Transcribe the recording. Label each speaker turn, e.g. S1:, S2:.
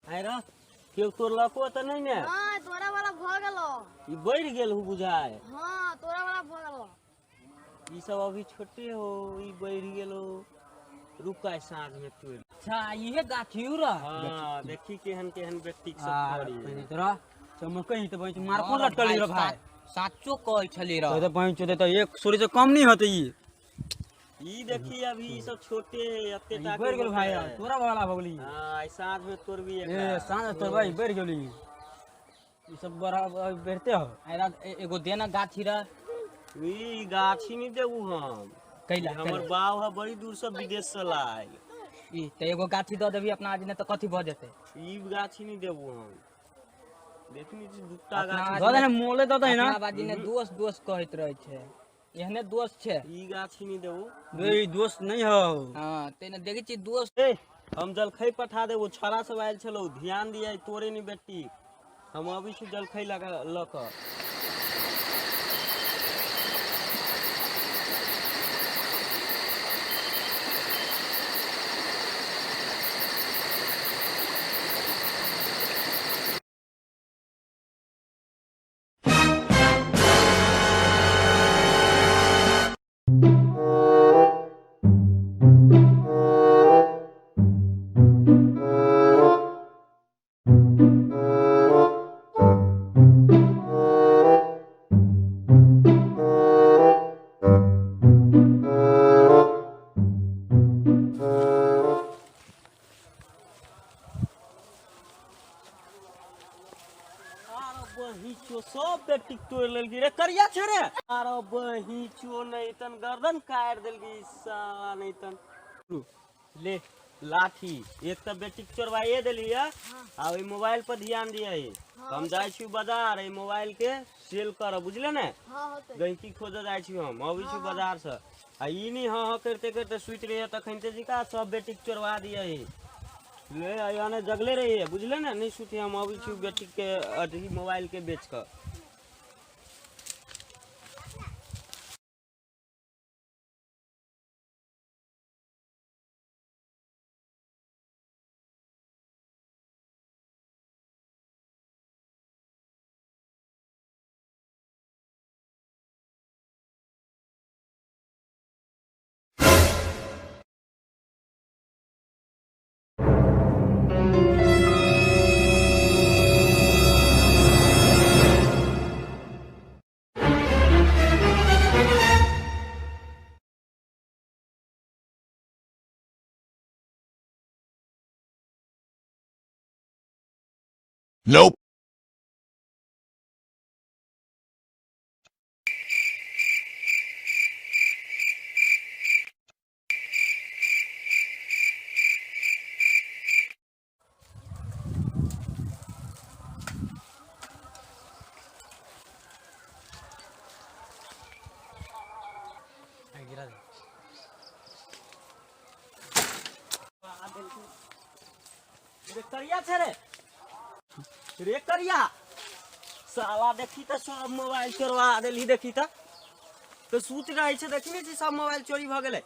S1: आइ रे केओ तोर लको त नहीं ने?
S2: हां तोरा वाला भ गेलो।
S1: ई बढ़ गेल हु बुझाए।
S2: हां तोरा वाला भ गेलो।
S1: ई सब अभी छोटे हो, ई बढ़ गेलो। रुका साँझ में तोड़।
S3: अच्छा ये गाछी रा।
S1: हां देखी केहन केहन व्यक्ति सब करी।
S3: तोरा चमकई त बंच मार कोन लटकल रे भाई।
S4: साचो कहै छली रे।
S3: तो बंच त एक सूर्य से कम नहीं होते ई।
S1: ई देखी अभी ई सब छोटे अत्ते
S3: ई
S1: टाके
S3: बढ़ गेल भाई तोरा वाला भगली।
S1: हां आई साँझ में तोड़ भी एक।
S3: ए साँझ तो भाई बढ़ गेली। ई सब बड़ा बढ़ते हो।
S4: आइरा एगो देना गाछी रे।
S1: ई गाछी नहीं देबू हम।
S4: कैला
S1: हमर बाव है बड़ी दूर से विदेश से लायल।
S4: ई त एगो गाछी द देबी अपना आज ने त कथि भ जेते।
S1: ई गाछी नहीं देबू हम। देखनी छी दुटा गाछी।
S3: दो देने मोले दो दे ना।
S4: अपना बाजी ने दोस्त दोस्त कहत रहे छे। एहने दोस्त छे।
S1: ई गाछी नहीं देबू।
S3: बे दोस्त नहीं हो।
S4: हां तेने देखि छी दोस्त।
S1: ए हम जलखै पठा देबो छड़ा सब आयल छलो ध्यान दिया तोरे नहीं बेटी। हम अभी से जलखै लगा लक। बहीचो सब बेटी तोड़ लेलगी रे करिया छे रे। अरे बहीचो नहीं तन गर्दन काट देलगी साला नहीं तन। ले लाठी एक त बेटी चोरवाइए देली है। आ ओई मोबाइल पर ध्यान दिया है। हम जाय छी बाजार ए मोबाइल के सेल कर बुझले ने।
S2: हां होते।
S1: गहिकी खोज जाय छी हम अभी छी बाजार से। आ ई नहीं हां करते करते सुइत रहे तखन ते जिका सब बेटी चोरवा दिया है। ले आने जगले रही है बुझले ना नहीं सुती हम अभी छी बेटी के अथी मोबाइल के बेच कर।
S5: Nope.
S1: रे करिया छे रे। रे करिया साला देखी त सब मोबाइल चोरवा देली देखी त। तो सूत रहे छे देखी नहीं सब मोबाइल चोरी भ गेले।